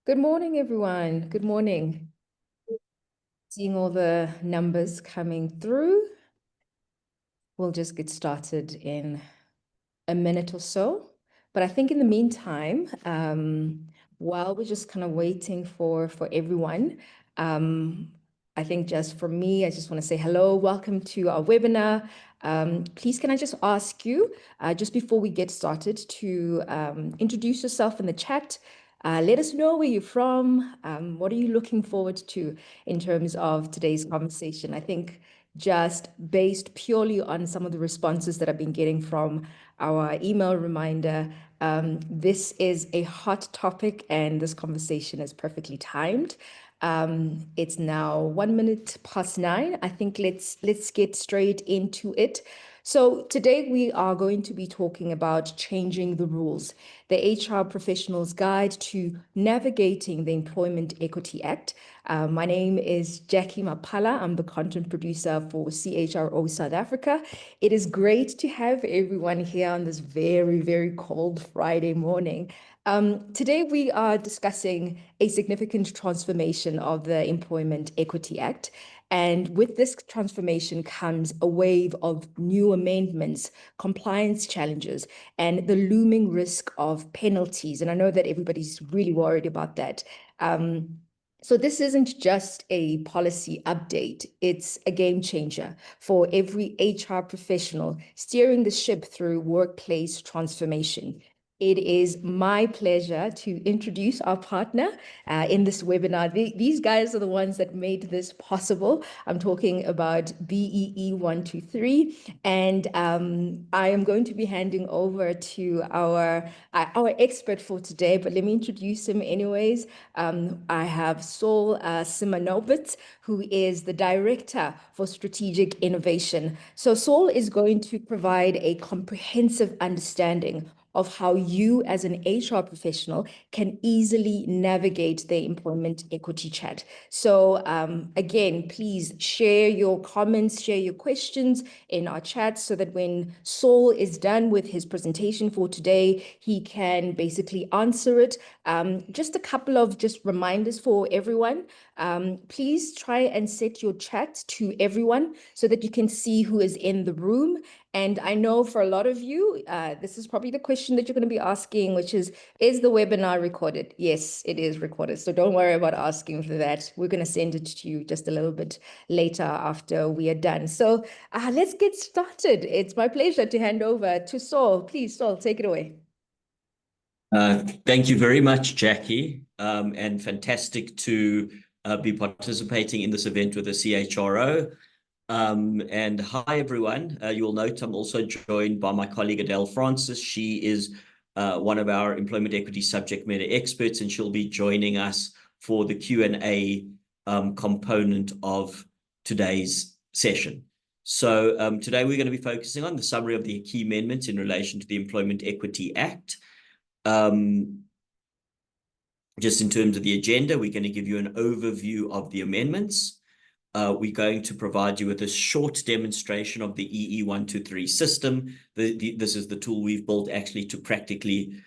Good morning, everyone. Good morning. Seeing all the numbers coming through. We'll just get started in a minute or so. But I think in the meantime, while we're just kind of waiting for everyone, I think just for me, I just want to say hello, welcome to our webinar. Please, can I just ask you, just before we get started, to introduce yourself in the chat. Let us know where you're from. What are you looking forward to in terms of today's conversation? I think just based purely on some of the responses that I've been getting from our email reminder, this is a hot topic and this conversation is perfectly timed. It's now 1 minute past 9. I think let's get straight into it. So today we are going to be talking about changing the rules, the HR Professional's Guide to Navigating the Employment Equity Act. My name is Jackie Mapala. I'm the content producer for CHRO South Africa. It is great to have everyone here on this very, very cold Friday morning. Today we are discussing a significant transformation of the Employment Equity Act. And with this transformation comes a wave of new amendments, compliance challenges, and the looming risk of penalties. And I know that everybody's really worried about that. So this isn't just a policy update, it's a game changer for every HR professional steering the ship through workplace transformation. It is my pleasure to introduce our partner in this webinar. These guys are the ones that made this possible. I'm talking about BEE 123, and I am going to be handing over to our expert for today, but let me introduce him anyways. I have Saul Simonobit, who is the Director for Strategic Innovation. So Saul is going to provide a comprehensive understanding of how you as an HR professional can easily navigate the employment equity chat. So again, please share your comments, share your questions in our chat so that when Saul is done with his presentation for today, he can basically answer it. Just a couple of just reminders for everyone. Please try and set your chat to everyone so that you can see who is in the room. And I know for a lot of you, this is probably the question that you're going to be asking, which is the webinar recorded? Yes, it is recorded. So don't worry about asking for that. We're going to send it to you just a little bit later after we are done. So let's get started. It's my pleasure to hand over to Saul. Please, Saul, take it away. Thank you very much, Jackie, and fantastic to be participating in this event with the CHRO. And hi, everyone. You will note I'm also joined by my colleague Adele Francis. She is one of our employment equity subject matter experts, and she'll be joining us for the Q&A component of today's session. So today we're going to be focusing on the summary of the key amendments in relation to the Employment Equity Act. Just in terms of the agenda, we're going to give you an overview of the amendments. We're going to provide you with a short demonstration of the EE123 system. This is the tool we've built actually to practically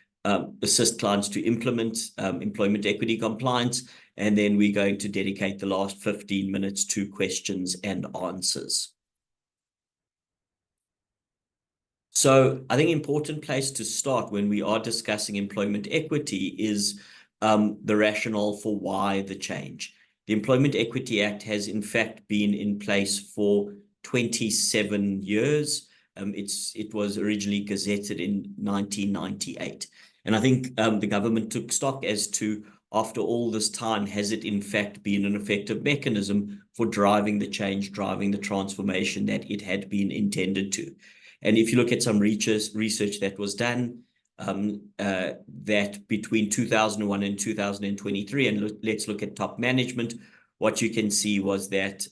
assist clients to implement employment equity compliance. And then we're going to dedicate the last 15 minutes to questions and answers. So I think an important place to start when we are discussing employment equity is the rationale for why the change. The Employment Equity Act has in fact been in place for 27 years. It was originally gazetted in 1998. And I think the government took stock as to, after all this time, has it in fact been an effective mechanism for driving the change, driving the transformation that it had been intended to. And if you look at some research that was done, that between 2001 and 2023, and let's look at top management, what you can see was that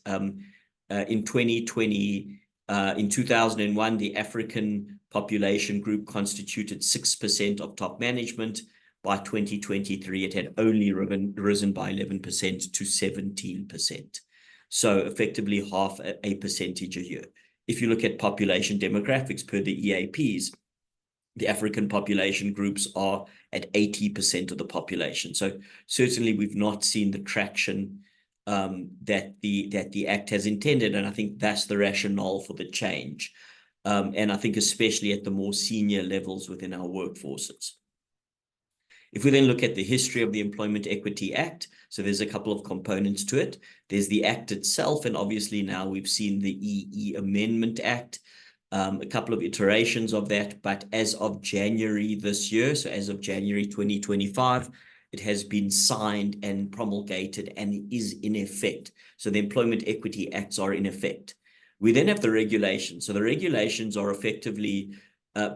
in 2001, the African population group constituted 6% of top management. By 2023, it had only risen by 11% to 17%. So effectively half a percentage a year. If you look at population demographics per the EAPs, the African population groups are at 80% of the population. So certainly we've not seen the traction that the Act has intended, and I think that's the rationale for the change. And I think especially at the more senior levels within our workforces. If we then look at the history of the Employment Equity Act, so there's a couple of components to it. There's the Act itself, and obviously now we've seen the EE Amendment Act, a couple of iterations of that, but as of January this year, so as of January 2025, it has been signed and promulgated and is in effect. So the Employment Equity Acts are in effect. We then have the regulations. So the regulations are effectively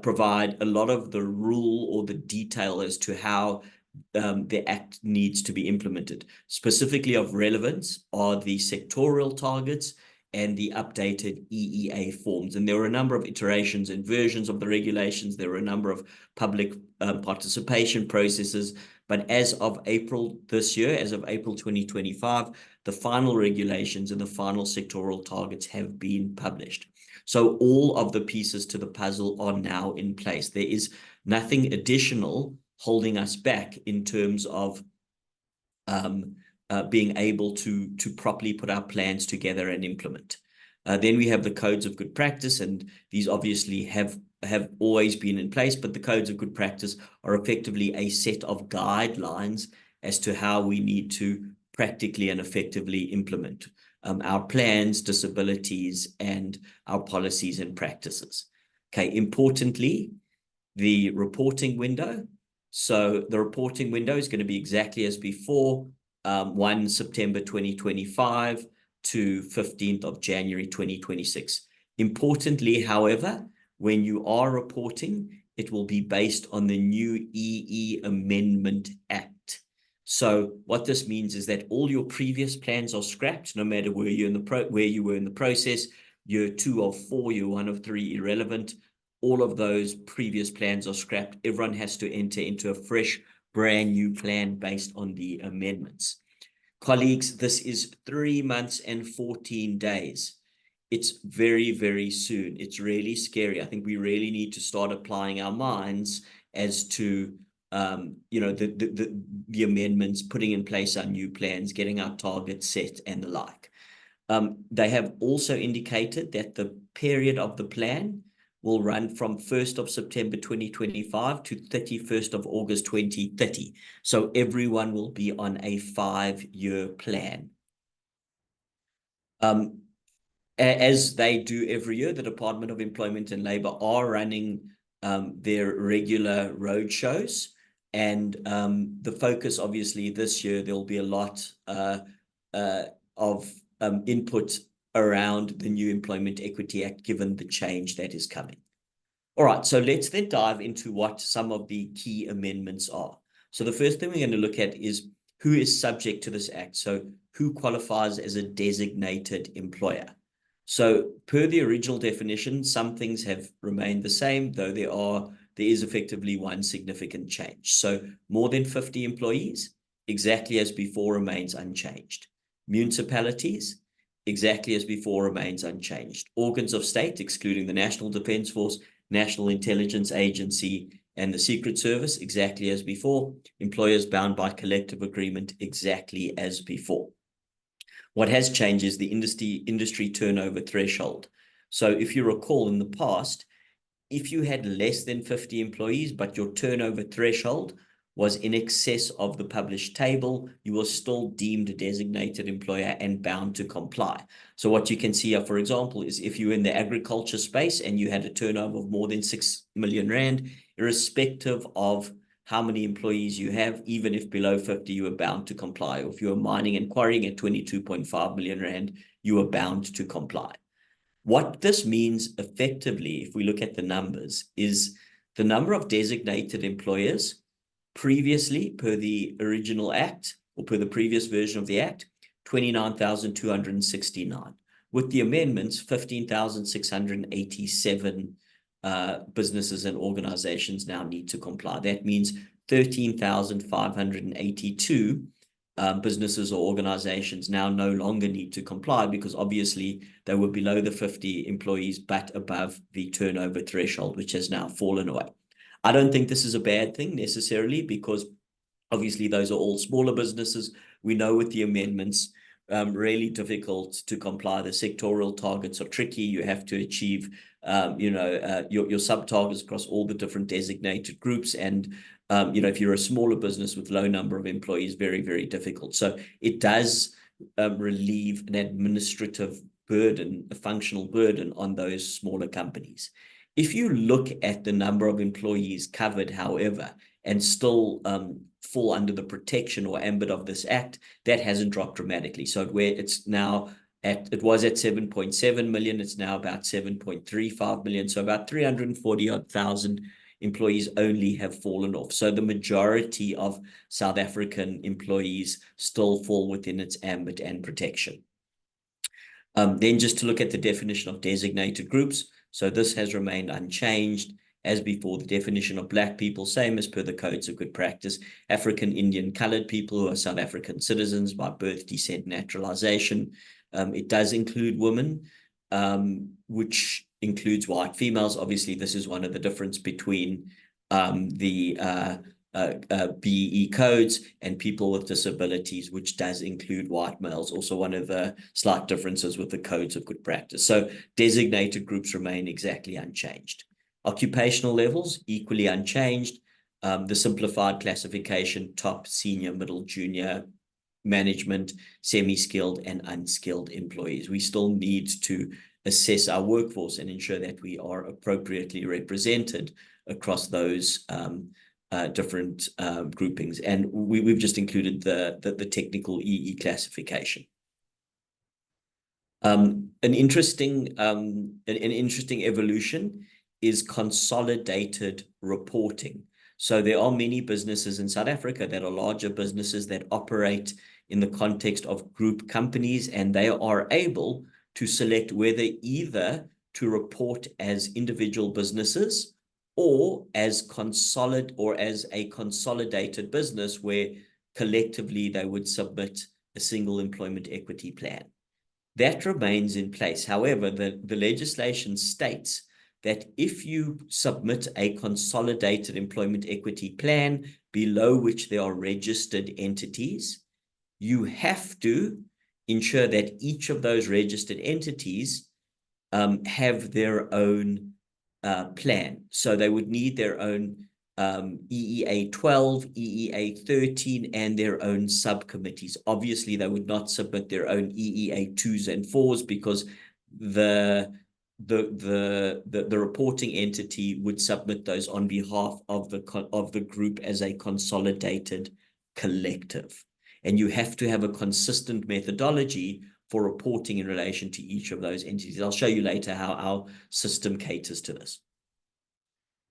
provide a lot of the rule or the detail as to how the Act needs to be implemented. Specifically of relevance are the sectorial targets and the updated EEA forms. And there were a number of iterations and versions of the regulations. There were a number of public participation processes. But as of April this year, as of April 2025, the final regulations and the final sectoral targets have been published. So all of the pieces to the puzzle are now in place. There is nothing additional holding us back in terms of being able to properly put our plans together and implement. Then we have the codes of good practice, and these obviously have always been in place, but the codes of good practice are effectively a set of guidelines as to how we need to practically and effectively implement our plans, disabilities, and our policies and practices. Okay, importantly, the reporting window. So the reporting window is going to be exactly as before, 1 September 2025 to 15th of January 2026. Importantly, however, when you are reporting, it will be based on the new EE Amendment Act. So what this means is that all your previous plans are scrapped, no matter where you were in the process. Year 2 of 4, year 1 of 3, irrelevant. All of those previous plans are scrapped. Everyone has to enter into a fresh, brand new plan based on the amendments. Colleagues, this is 3 months and 14 days. It's very, very soon. It's really scary. I think we really need to start applying our minds as to the amendments, putting in place our new plans, getting our targets set, and the like. They have also indicated that the period of the plan will run from 1st of September 2025 to 31st of August 2030. So everyone will be on a 5-year plan. As they do every year, the Department of Employment and Labour are running their regular road shows. And the focus, obviously, this year, there'll be a lot of input around the new Employment Equity Act, given the change that is coming. All right, so let's then dive into what some of the key amendments are. So the first thing we're going to look at is who is subject to this act. So who qualifies as a designated employer? So per the original definition, some things have remained the same, though there is effectively one significant change. So more than 50 employees, exactly as before, remains unchanged. Municipalities, exactly as before, remains unchanged. Organs of state, excluding the National Defence Force, National Intelligence Agency, and the Secret Service, exactly as before. Employers bound by collective agreement, exactly as before. What has changed is the industry turnover threshold. So if you recall in the past, if you had less than 50 employees, but your turnover threshold was in excess of the published table, you were still deemed a designated employer and bound to comply. So what you can see here, for example, is if you're in the agriculture space and you had a turnover of more than 6 million rand, irrespective of how many employees you have, even if below 50, you are bound to comply. Or if you are mining and quarrying at 22.5 million rand, you are bound to comply. What this means effectively, if we look at the numbers, is the number of designated employers previously per the original act or per the previous version of the act, 29,269. With the amendments, 15,687 businesses and organizations now need to comply. That means 13,582 businesses or organizations now no longer need to comply, because obviously they were below the 50 employees but above the turnover threshold, which has now fallen away. I don't think this is a bad thing necessarily, because obviously those are all smaller businesses. We know with the amendments, really difficult to comply. The sectoral targets are tricky. You have to achieve, your sub-targets across all the different designated groups. And, if you're a smaller business with low number of employees, very, very difficult. So it does relieve an administrative burden, a functional burden on those smaller companies. If you look at the number of employees covered, however, and still fall under the protection or ambit of this act, that hasn't dropped dramatically. So it's now it was at 7.7 million, it's now about 7.35 million. So about 340,000 employees only have fallen off. So the majority of South African employees still fall within its ambit and protection. Then just to look at the definition of designated groups. So this has remained unchanged as before. The definition of Black people, same as per the codes of good practice. African, Indian, colored people who are South African citizens by birth, descent, naturalization. It does include women, which includes white females. Obviously, this is one of the difference between the BEE codes and people with disabilities, which does include white males, also one of the slight differences with the codes of good practice. So designated groups remain exactly unchanged. Occupational levels, equally unchanged. The simplified classification, top, senior, middle, junior, management, semi-skilled and unskilled employees. We still need to assess our workforce and ensure that we are appropriately represented across those different groupings. And we've just included the technical EE classification. An interesting evolution is consolidated reporting. So there are many businesses in South Africa that are larger businesses that operate in the context of group companies, and they are able to select whether either to report as individual businesses or as a consolidated business where collectively they would submit a single employment equity plan. That remains in place. However, the legislation states that if you submit a consolidated employment equity plan below which there are registered entities, you have to ensure that each of those registered entities have their own plan. So they would need their own EEA 12, EEA 13, and their own subcommittees. Obviously, they would not submit their own EEA 2s and 4s because the reporting entity would submit those on behalf of the group as a consolidated collective. And you have to have a consistent methodology for reporting in relation to each of those entities. I'll show you later how our system caters to this.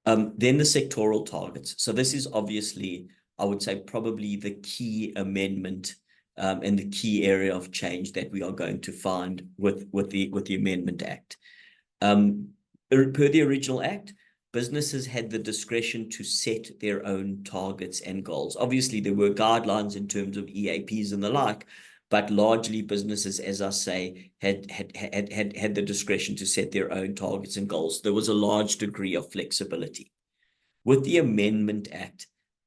Then the sectoral targets. So this is obviously, I would say, probably the key amendment and the key area of change that we are going to find with the Amendment Act. Per the original act, businesses had the discretion to set their own targets and goals. Obviously, there were guidelines in terms of EAPs and the like, but largely businesses, as I say, had the discretion to set their own targets and goals. There was a large degree of flexibility. With the Amendment Act,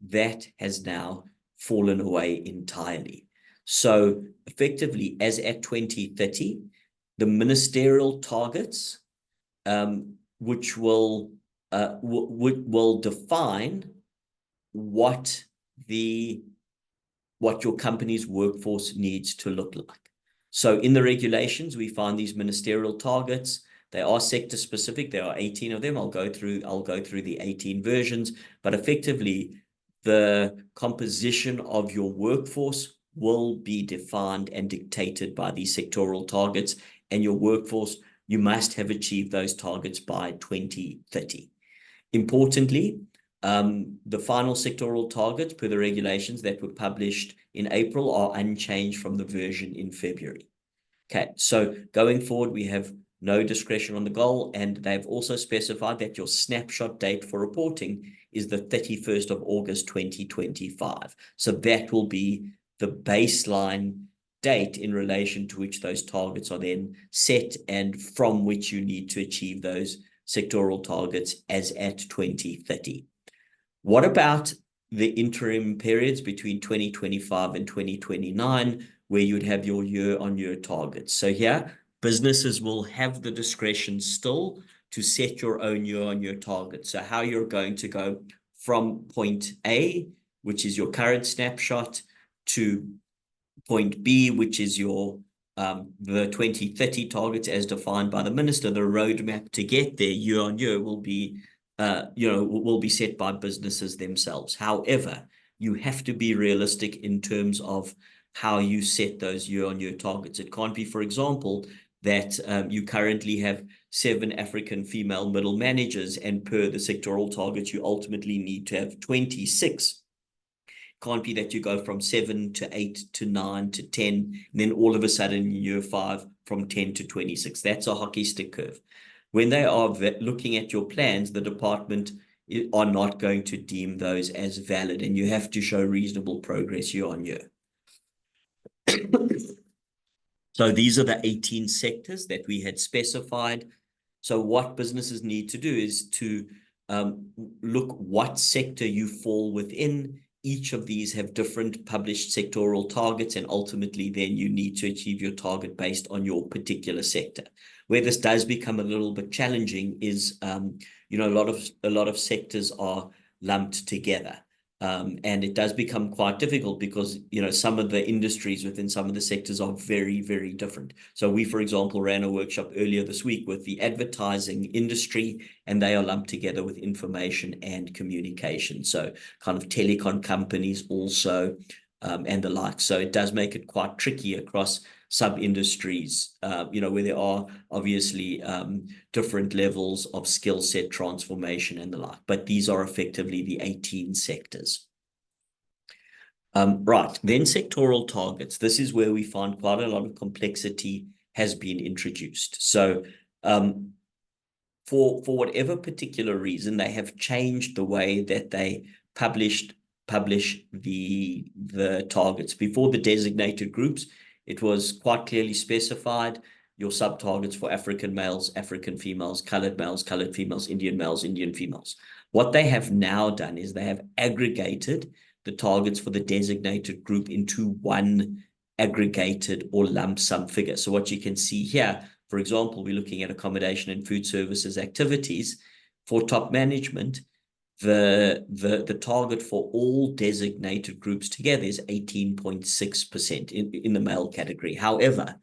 that has now fallen away entirely. So effectively, as at 2030, the ministerial targets, which will define what your company's workforce needs to look like. So in the regulations, we find these ministerial targets. They are sector specific. There are 18 of them. I'll go through the 18 versions, but effectively the composition of your workforce will be defined and dictated by these sectoral targets, and your workforce, you must have achieved those targets by 2030. Importantly, the final sectoral targets per the regulations that were published in April are unchanged from the version in February. Okay, so going forward, we have no discretion on the goal, and they've also specified that your snapshot date for reporting is the 31st of August 2025. So that will be the baseline date in relation to which those targets are then set and from which you need to achieve those sectoral targets as at 2030. What about the interim periods between 2025 and 2029, where you'd have your year-on-year targets? So here, businesses will have the discretion still to set your own year-on-year target. So how you're going to go from point A, which is your current snapshot, to point B, which is your the 2030 targets as defined by the minister. The roadmap to get there year on year will be will be set by businesses themselves. However, you have to be realistic in terms of how you set those year-on-year targets. It can't be, for example, that you currently have 7 African female middle managers, and per the sectoral targets, you ultimately need to have 26. Can't be that you go from 7 to 8 to 9 to 10, and then all of a sudden in year 5 from 10 to 26. That's a hockey stick curve. When they are looking at your plans, the department are not going to deem those as valid, and you have to show reasonable progress year on year. So these are the 18 sectors that we had specified. So what businesses need to do is to look what sector you fall within. Each of these have different published sectoral targets, and ultimately then you need to achieve your target based on your particular sector. Where this does become a little bit challenging is, a lot of sectors are lumped together. And it does become quite difficult because, some of the industries within some of the sectors are very, very different. So we, for example, ran a workshop earlier this week with the advertising industry, and they are lumped together with information and communication. So kind of telecom companies also, and the like. So it does make it quite tricky across sub-industries, where there are obviously different levels of skill set transformation and the like. But these are effectively the 18 sectors. Right, then sectoral targets. This is where we find quite a lot of complexity has been introduced. So for whatever particular reason, they have changed the way that they publish the targets. Before the designated groups, it was quite clearly specified your sub-targets for African males, African females, colored females, Indian males, Indian females. What they have now done is they have aggregated the targets for the designated group into one aggregated or lump sum figure. So what you can see here, for example, we're looking at accommodation and food services activities. For top management, the target for all designated groups together is 18.6% in the male category. However,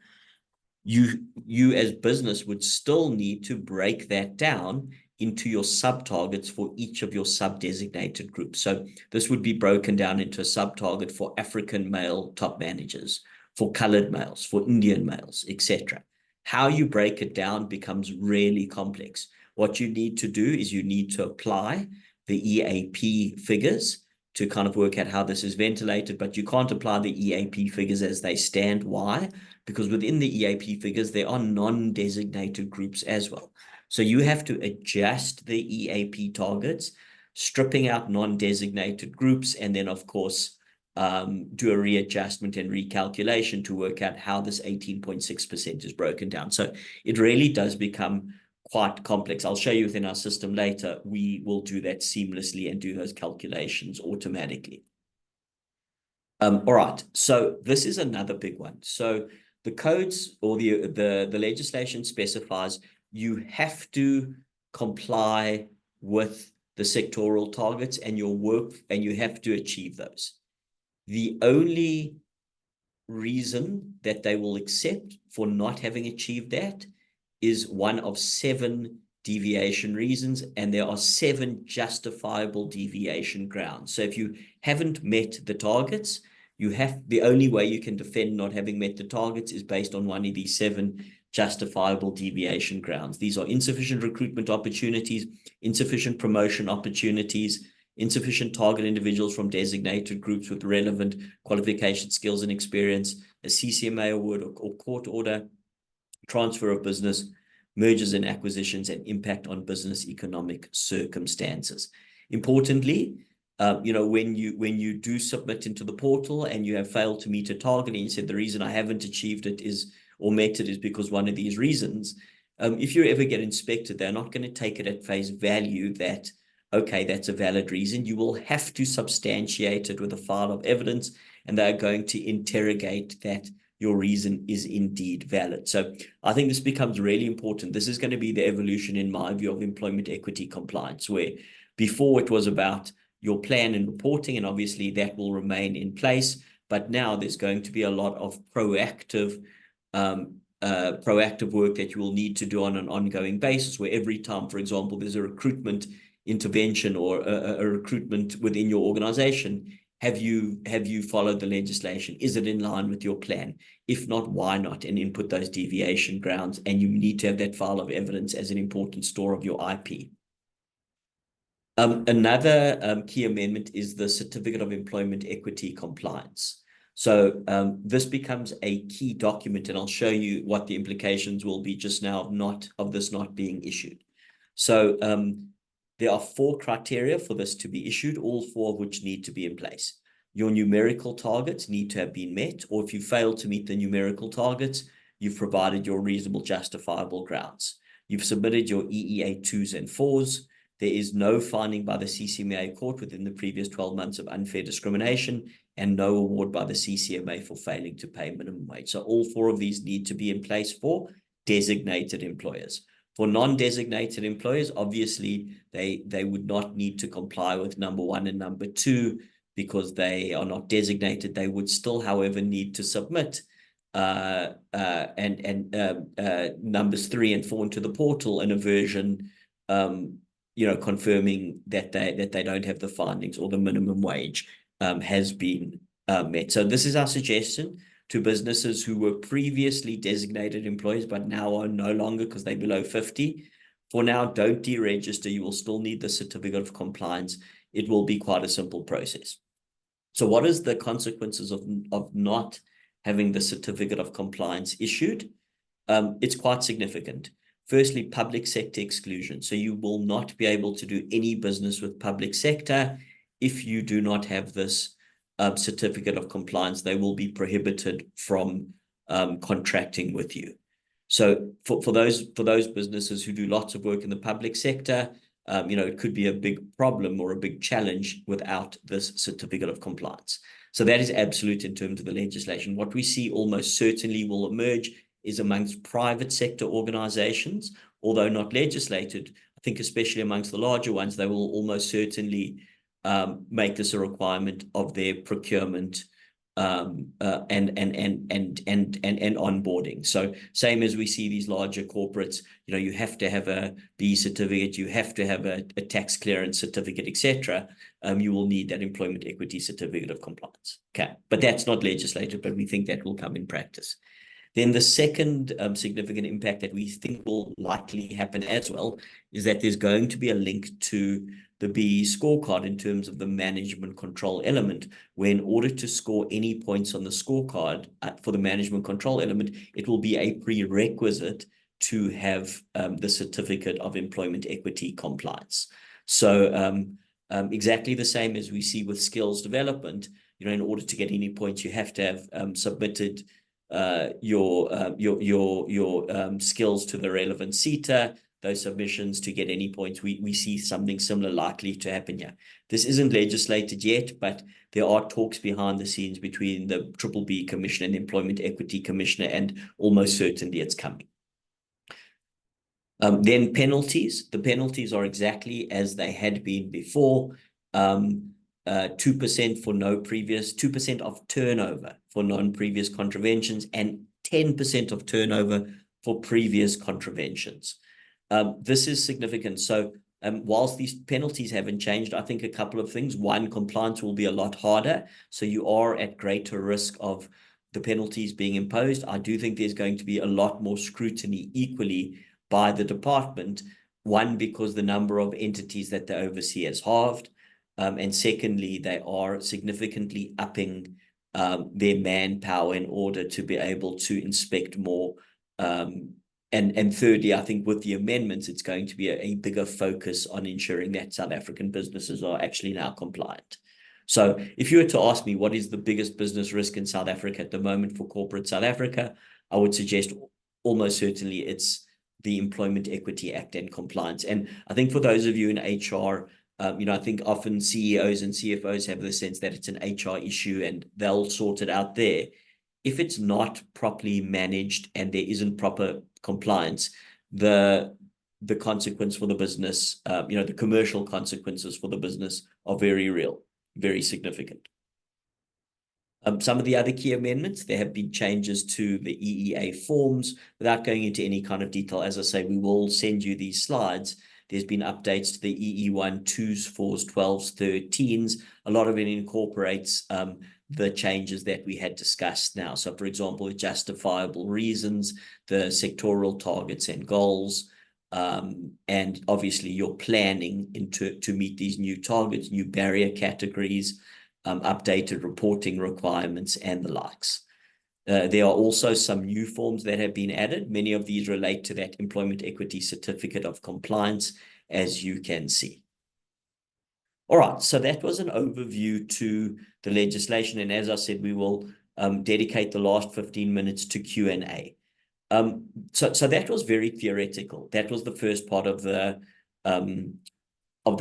you as business would still need to break that down into your sub-targets for each of your sub-designated groups. So this would be broken down into a sub-target for African male top managers, for colored males, for Indian males, etc. How you break it down becomes really complex. What you need to do is you need to apply the EAP figures to kind of work out how this is ventilated, but you can't apply the EAP figures as they stand. Why? Because within the EAP figures, there are non-designated groups as well. So you have to adjust the EAP targets, stripping out non-designated groups, and then, of course, do a readjustment and recalculation to work out how this 18.6% is broken down. So it really does become quite complex. I'll show you within our system later. We will do that seamlessly and do those calculations automatically. All right, so this is another big one. So the codes or the legislation specifies you have to comply with the sectoral targets and your work, and you have to achieve those. The only reason that they will accept for not having achieved that is one of 7 deviation reasons, and there are 7 justifiable deviation grounds. So if you haven't met the targets, the only way you can defend not having met the targets is based on one of these 7 justifiable deviation grounds. These are insufficient recruitment opportunities, insufficient promotion opportunities, insufficient target individuals from designated groups with relevant qualification, skills, and experience, a CCMA award or court order, transfer of business, mergers and acquisitions, and impact on business economic circumstances. Importantly, when you do submit into the portal and you have failed to meet a target and you said the reason I haven't achieved it or met it is because one of these reasons, if you ever get inspected, they're not going to take it at face value that okay, that's a valid reason. You will have to substantiate it with a file of evidence, and they're going to interrogate that your reason is indeed valid. So I think this becomes really important. This is going to be the evolution, in my view, of employment equity compliance, where before it was about your plan and reporting, and obviously that will remain in place. But now there's going to be a lot of proactive work that you will need to do on an ongoing basis, where every time, for example, there's a recruitment intervention or a recruitment within your organization, have you followed the legislation? Is it in line with your plan? If not, why not? And input those deviation grounds. And you need to have that file of evidence as an important store of your IP. Another key amendment is the Certificate of Employment Equity Compliance. So this becomes a key document, and I'll show you what the implications will be just now of this not being issued. So there are 4 criteria for this to be issued, all 4 of which need to be in place. Your numerical targets need to have been met, or if you fail to meet the numerical targets, you've provided your reasonable justifiable grounds. You've submitted your EEA 2s and 4s. There is no finding by the CCMA court within the previous 12 months of unfair discrimination, and no award by the CCMA for failing to pay minimum wage. So all 4 of these need to be in place for designated employers. For non-designated employers, obviously, they would not need to comply with number 1 and number 2 because they are not designated. They would still, however, need to submit numbers 3 and 4 into the portal in a version, confirming that they don't have the findings or the minimum wage has been met. So this is our suggestion to businesses who were previously designated employees, but now are no longer because they're below 50. For now, don't deregister. You will still need the certificate of compliance. It will be quite a simple process. So what is the consequences of not having the certificate of compliance issued? It's quite significant. Firstly, public sector exclusion. So you will not be able to do any business with public sector if you do not have this certificate of compliance. They will be prohibited from contracting with you. So for those businesses who do lots of work in the public sector, it could be a big problem or a big challenge without this certificate of compliance. So that is absolute in terms of the legislation. What we see almost certainly will emerge is amongst private sector organizations, although not legislated. I think especially amongst the larger ones, they will almost certainly make this a requirement of their procurement and onboarding. So same as we see these larger corporates, you have to have a B certificate, you have to have a tax clearance certificate, etc. You will need that employment equity certificate of compliance. Okay, but that's not legislated, but we think that will come in practice. Then the second significant impact that we think will likely happen as well is that there's going to be a link to the BE scorecard in terms of the management control element, where in order to score any points on the scorecard for the management control element, it will be a prerequisite to have the certificate of employment equity compliance. So exactly the same as we see with skills development, in order to get any points, you have to have submitted your skills to the relevant CETA. Those submissions to get any points, we see something similar likely to happen here. This isn't legislated yet, but there are talks behind the scenes between the BBBE Commissioner and the Employment Equity Commissioner, and almost certainly it's coming. Then penalties. The penalties are exactly as they had been before. 2% for 2% of turnover for non-previous contraventions, and 10% of turnover for previous contraventions. This is significant. So whilst these penalties haven't changed, I think a couple of things. One, compliance will be a lot harder. So you are at greater risk of the penalties being imposed. I do think there's going to be a lot more scrutiny equally by the department. One, because the number of entities that they oversee has halved. And secondly, they are significantly upping their manpower in order to be able to inspect more. And thirdly, I think with the amendments, it's going to be a bigger focus on ensuring that South African businesses are actually now compliant. So if you were to ask me what is the biggest business risk in South Africa at the moment for corporate South Africa, I would suggest almost certainly it's the Employment Equity Act and compliance. And I think for those of you in HR, I think often CEOs and CFOs have the sense that it's an HR issue and they'll sort it out there. If it's not properly managed and there isn't proper compliance, the consequence for the business, the commercial consequences for the business are very real, very significant. Some of the other key amendments, there have been changes to the EEA forms. Without going into any kind of detail, as I say, we will send you these slides. There's been updates to the EE1, 2s, 4s, 12s, 13s. A lot of it incorporates the changes that we had discussed now. So, for example, the justifiable reasons, the sectoral targets and goals, and obviously your planning to meet these new targets, new barrier categories, updated reporting requirements, and the likes. There are also some new forms that have been added. Many of these relate to that Employment Equity Certificate of Compliance, as you can see. All right, so that was an overview to the legislation. And as I said, we will dedicate the last 15 minutes to Q&A. So that was very theoretical. That was the first part of the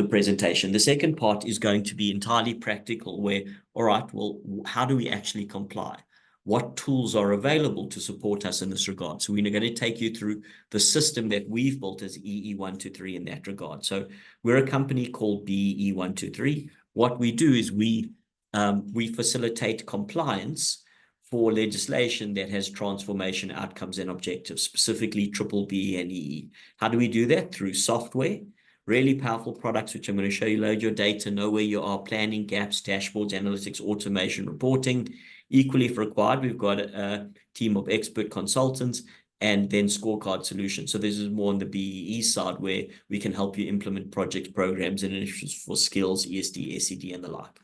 presentation. The second part is going to be entirely practical, where, all right, well, how do we actually comply? What tools are available to support us in this regard? So we're going to take you through the system that we've built as EE123 in that regard. So we're a company called BEE123. What we do is we facilitate compliance for legislation that has transformation outcomes and objectives, specifically BBBE and EE. How do we do that? Through software. Really powerful products, which I'm going to show you. Load your data, know where you are, planning, gaps, dashboards, analytics, automation, reporting. Equally, if required, we've got a team of expert consultants and then scorecard solutions. So this is more on the BEE side, where we can help you implement projects, programs, and initiatives for skills, ESD, SED, and the like.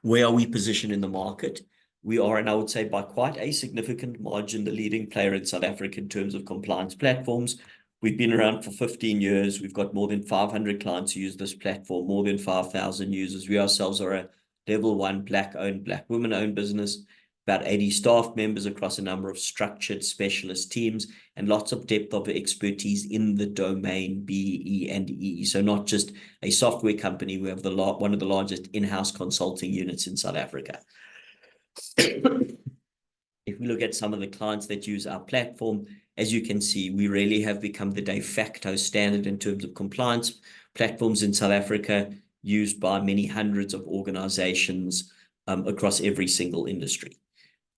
Where are we positioned in the market? We are, and I would say by quite a significant margin, the leading player in South Africa in terms of compliance platforms. We've been around for 15 years. We've got more than 500 clients who use this platform, more than 5,000 users. We ourselves are a level 1 Black-owned, Black women-owned business, about 80 staff members across a number of structured specialist teams, and lots of depth of expertise in the domain BE and EE. So not just a software company, we have one of the largest in-house consulting units in South Africa. If we look at some of the clients that use our platform, as you can see, we really have become the de facto standard in terms of compliance platforms in South Africa, used by many hundreds of organizations across every single industry.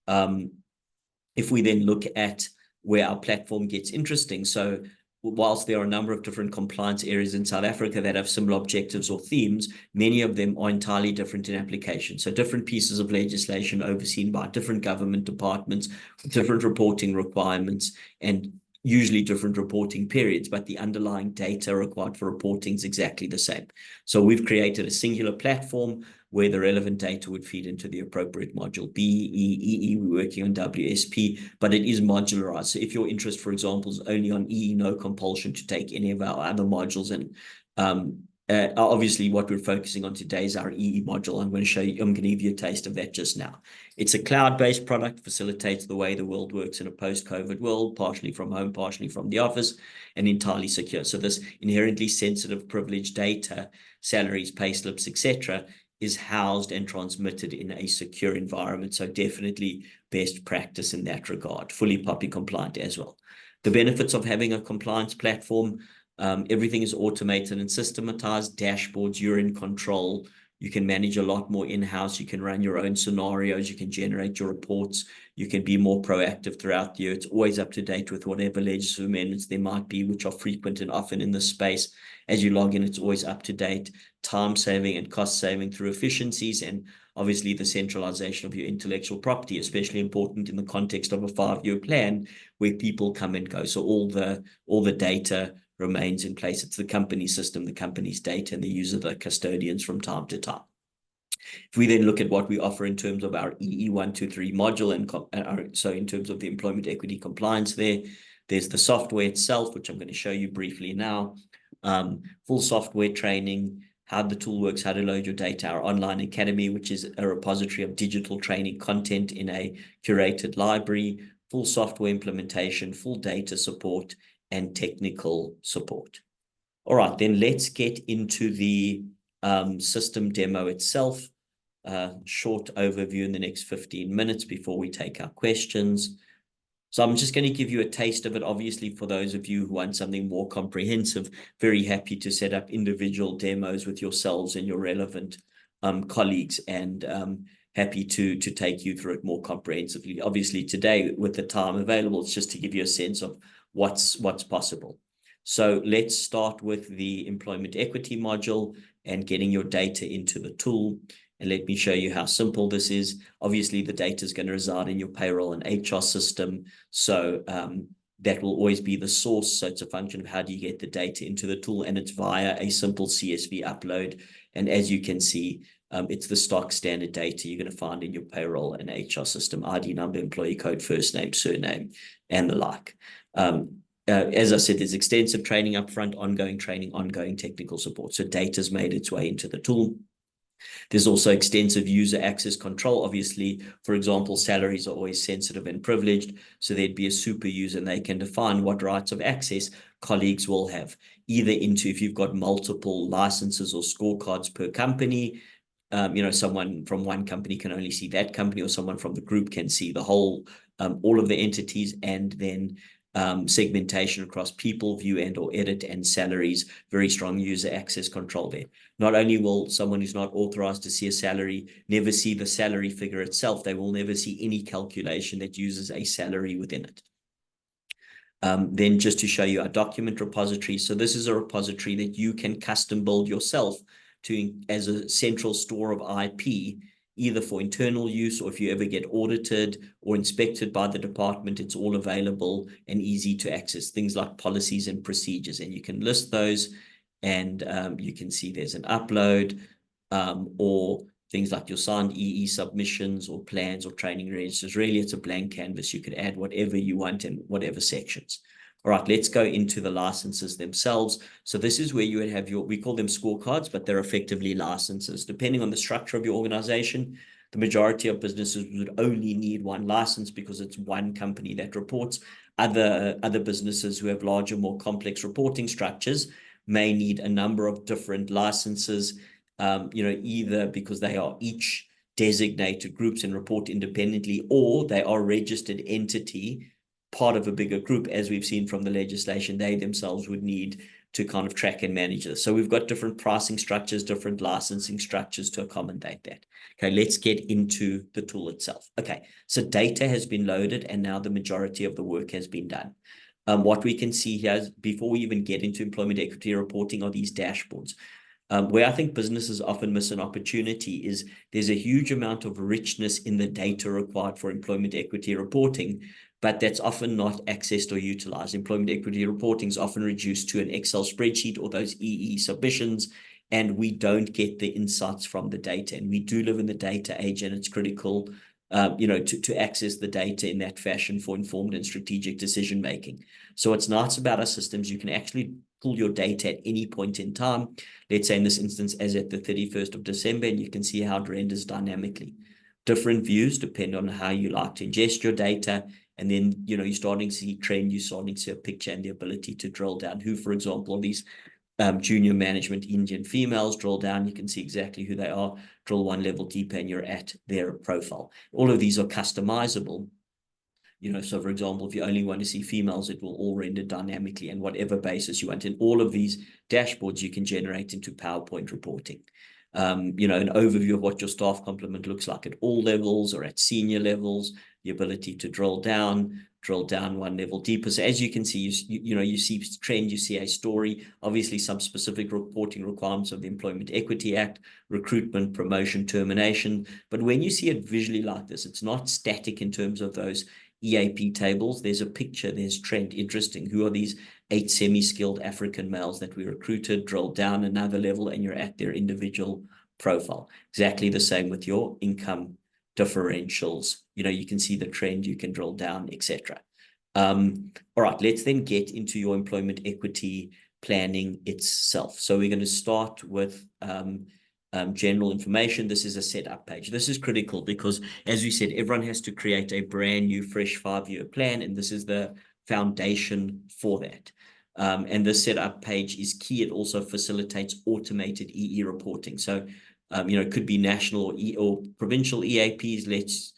If we then look at where our platform gets interesting, so whilst there are a number of different compliance areas in South Africa that have similar objectives or themes, many of them are entirely different in application. So different pieces of legislation overseen by different government departments, different reporting requirements, and usually different reporting periods, but the underlying data required for reporting is exactly the same. So we've created a singular platform where the relevant data would feed into the appropriate module. BEE, we're working on WSP, but it is modularized. So if your interest, for example, is only on EE, no compulsion to take any of our other modules. And obviously what we're focusing on today is our EE module. I'm going to give you a taste of that just now. It's a cloud-based product, facilitates the way the world works in a post-COVID world, partially from home, partially from the office, and entirely secure. So this inherently sensitive, privileged data, salaries, payslips, etc., is housed and transmitted in a secure environment. So definitely best practice in that regard, fully POPI compliant as well. The benefits of having a compliance platform: everything is automated and systematized, dashboards, you're in control. You can manage a lot more in-house. You can run your own scenarios. You can generate your reports. You can be more proactive throughout the year. It's always up to date with whatever legislative amendments there might be, which are frequent and often in this space. As you log in, it's always up to date, time saving and cost saving through efficiencies, and obviously the centralization of your intellectual property, especially important in the context of a 5-year plan where people come and go. So all the data remains in place. It's the company system, the company's data, and the user, the custodians from time to time. If we then look at what we offer in terms of our EE123 module, and so in terms of the employment equity compliance there's the software itself, which I'm going to show you briefly now. Full software training, how the tool works, how to load your data, our online academy, which is a repository of digital training content in a curated library, full software implementation, full data support, and technical support. All right, then let's get into the system demo itself. Short overview in the next 15 minutes before we take our questions. So I'm just going to give you a taste of it. Obviously, for those of you who want something more comprehensive, very happy to set up individual demos with yourselves and your relevant colleagues, and happy to take you through it more comprehensively. Obviously, today, with the time available, it's just to give you a sense of what's possible. So let's start with the employment equity module and getting your data into the tool. And let me show you how simple this is. Obviously, the data is going to reside in your payroll and HR system. So that will always be the source. So it's a function of how do you get the data into the tool, and it's via a simple CSV upload. And as you can see, it's the stock standard data you're going to find in your payroll and HR system: ID number, employee code, first name, surname, and the like. As I said, there's extensive training upfront, ongoing training, ongoing technical support. So data's made its way into the tool. There's also extensive user access control. Obviously, for example, salaries are always sensitive and privileged. So there'd be a super user, and they can define what rights of access colleagues will have, either into, if you've got multiple licenses or scorecards per company, someone from one company can only see that company, or someone from the group can see the whole, all of the entities, and then segmentation across people, view and or edit, and salaries. Very strong user access control there. Not only will someone who's not authorized to see a salary never see the salary figure itself, they will never see any calculation that uses a salary within it. Then just to show you our document repository. So this is a repository that you can custom build yourself as a central store of IP, either for internal use, or if you ever get audited or inspected by the department, it's all available and easy to access. Things like policies and procedures, and you can list those, and you can see there's an upload, or things like your signed EE submissions or plans or training registers. Really, it's a blank canvas. You could add whatever you want in whatever sections. All right, let's go into the licenses themselves. So this is where you would have we call them scorecards, but they're effectively licenses. Depending on the structure of your organization, the majority of businesses would only need one license because it's one company that reports. Other businesses who have larger, more complex reporting structures may need a number of different licenses, either because they are each designated groups and report independently, or they are a registered entity, part of a bigger group. As we've seen from the legislation, they themselves would need to kind of track and manage this. So we've got different pricing structures, different licensing structures to accommodate that. Okay, let's get into the tool itself. Okay, so data has been loaded, and now the majority of the work has been done. What we can see here is, before we even get into employment equity reporting, are these dashboards. Where I think businesses often miss an opportunity is there's a huge amount of richness in the data required for employment equity reporting, but that's often not accessed or utilized. Employment equity reporting is often reduced to an Excel spreadsheet or those EE submissions, and we don't get the insights from the data. And we do live in the data age, and it's critical to access the data in that fashion for informed and strategic decision making. So what's nice about our systems, you can actually pull your data at any point in time. Let's say in this instance, as at the 31st of December, and you can see how it renders dynamically. Different views depend on how you like to ingest your data. And then, you're starting to see trend, you're starting to see a picture, and the ability to drill down. Who, for example, are these junior management Indian females? Drill down, you can see exactly who they are. Drill one level deeper, and you're at their profile. All of these are customizable. So for example, if you only want to see females, it will all render dynamically, and whatever basis you want. In all of these dashboards, you can generate into PowerPoint reporting. An overview of what your staff complement looks like at all levels or at senior levels, the ability to drill down one level deeper. So as you can see, you see trend, you see a story, obviously some specific reporting requirements of the Employment Equity Act, recruitment, promotion, termination. But when you see it visually like this, it's not static in terms of those EAP tables. There's a picture, there's trend. Interesting. Who are these 8 semi-skilled African males that we recruited? Drill down another level, and you're at their individual profile. Exactly the same with your income differentials. You can see the trend, you can drill down, etc. All right, let's then get into your employment equity planning itself. So we're going to start with general information. This is a setup page. This is critical because, as we said, everyone has to create a brand new, fresh 5-year plan, and this is the foundation for that. And this setup page is key. It also facilitates automated EE reporting. So, it could be national or provincial EAPs. Let's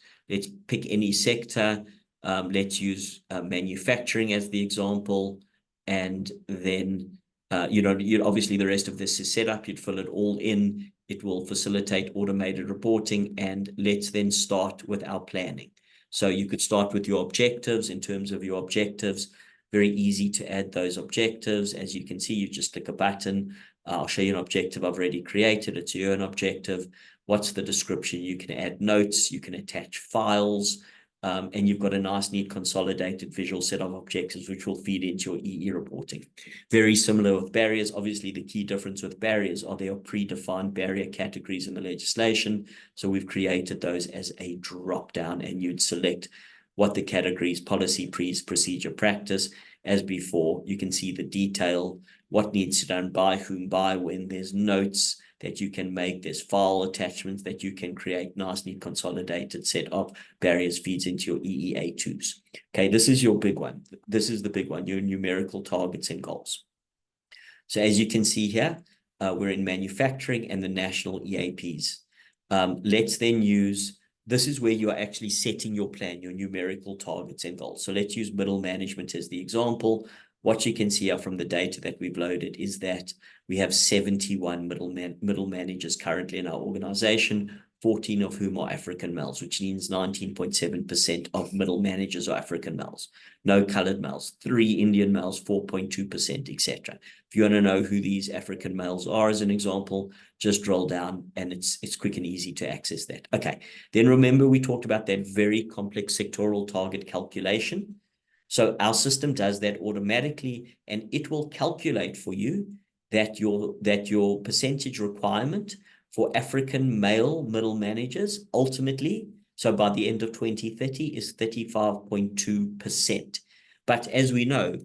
pick any sector. Let's use manufacturing as the example. And then, obviously the rest of this is set up. You'd fill it all in. It will facilitate automated reporting. And let's then start with our planning. So you could start with your objectives. In terms of your objectives, very easy to add those objectives. As you can see, you just click a button. I'll show you an objective I've already created. It's your own objective. What's the description? You can add notes. You can attach files. And you've got a nice, neat, consolidated visual set of objectives, which will feed into your EE reporting. Very similar with barriers. Obviously, the key difference with barriers are there are predefined barrier categories in the legislation. So we've created those as a drop-down, and you'd select what the categories, policy, procedure, practice. As before, you can see the detail, what needs to be done by whom, by when. There's notes that you can make. There's file attachments that you can create. Nice, neat, consolidated set of barriers feeds into your EEA2s. Okay, this is your big one. This is the big one, your numerical targets and goals. So as you can see here, we're in manufacturing and the national EAPs. Let's then use, this is where you're actually setting your plan, your numerical targets and goals. So let's use middle management as the example. What you can see here from the data that we've loaded is that we have 71 middle managers currently in our organization, 14 of whom are African males, which means 19.7% of middle managers are African males. No colored males, 3 Indian males, 4.2%, etc. If you want to know who these African males are, as an example, just drill down and it's quick and easy to access that. Okay, then remember we talked about that very complex sectoral target calculation. So our system does that automatically, and it will calculate for you that your percentage requirement for African male middle managers ultimately, so by the end of 2030, is 35.2%. But as we know,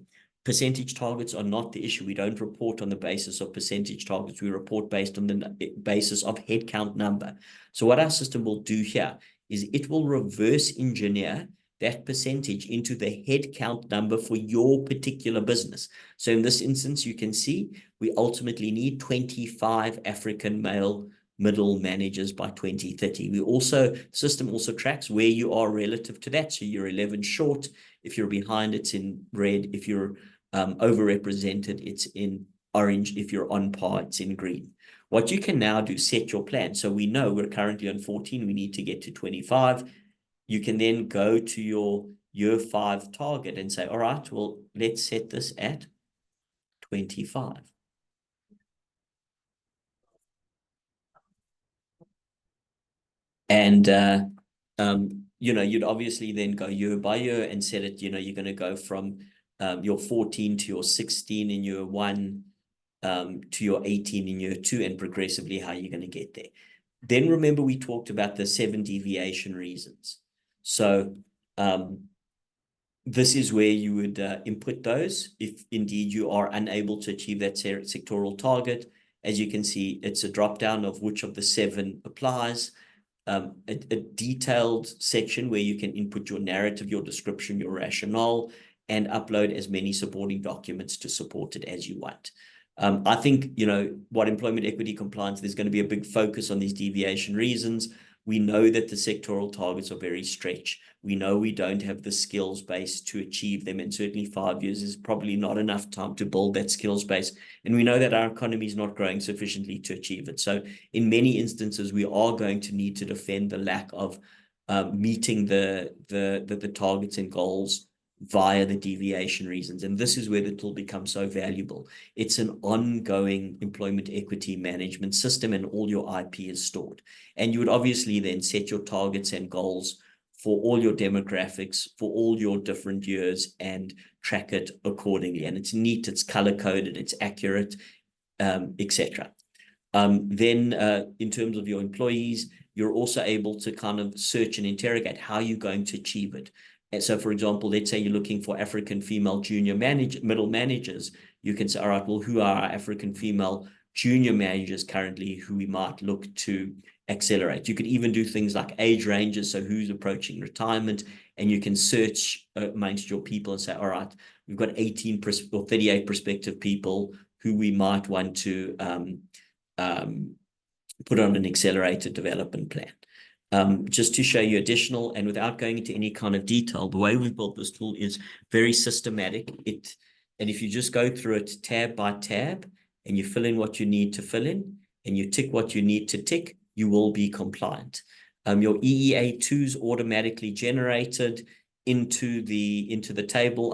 percentage targets are not the issue. We don't report on the basis of percentage targets. We report based on the basis of headcount number. So what our system will do here is it will reverse engineer that percentage into the headcount number for your particular business. So in this instance, you can see we ultimately need 25 African male middle managers by 2030. The system also tracks where you are relative to that. So you're 11 short. If you're behind, it's in red. If you're overrepresented, it's in orange. If you're on par, it's in green. What you can now do, set your plan. So we know we're currently on 14. We need to get to 25. You can then go to your year 5 target and say, all right, well, let's set this at 25. And, you'd obviously then go year by year and set it, you're going to go from your 14 to your 16 in year 1, to your 18 in year 2, and progressively how you're going to get there. Then remember we talked about the 7 deviation reasons. So this is where you would input those if indeed you are unable to achieve that sectoral target. As you can see, it's a drop down of which of the 7 applies. A detailed section where you can input your narrative, your description, your rationale, and upload as many supporting documents to support it as you want. I think, what employment equity compliance, there's going to be a big focus on these deviation reasons. We know that the sectoral targets are very stretched. We know we don't have the skills base to achieve them, and certainly 5 years is probably not enough time to build that skills base. And we know that our economy is not growing sufficiently to achieve it. So in many instances, we are going to need to defend the lack of meeting the targets and goals via the deviation reasons. And this is where the tool becomes so valuable. It's an ongoing employment equity management system, and all your IP is stored. And you would obviously then set your targets and goals for all your demographics, for all your different years, and track it accordingly. And it's neat, it's color-coded, it's accurate, etc. Then in terms of your employees, you're also able to kind of search and interrogate how you're going to achieve it. And so, for example, let's say you're looking for African female junior middle managers. You can say, all right, well, who are our African female junior managers currently who we might look to accelerate? You could even do things like age ranges, so who's approaching retirement, and you can search amongst your people and say, all right, we've got 18 or 38 prospective people who we might want to put on an accelerated development plan. Just to show you additional, and without going into any kind of detail, the way we've built this tool is very systematic. And if you just go through it tab by tab, and you fill in what you need to fill in, and you tick what you need to tick, you will be compliant. Your EEA2 is automatically generated into the table.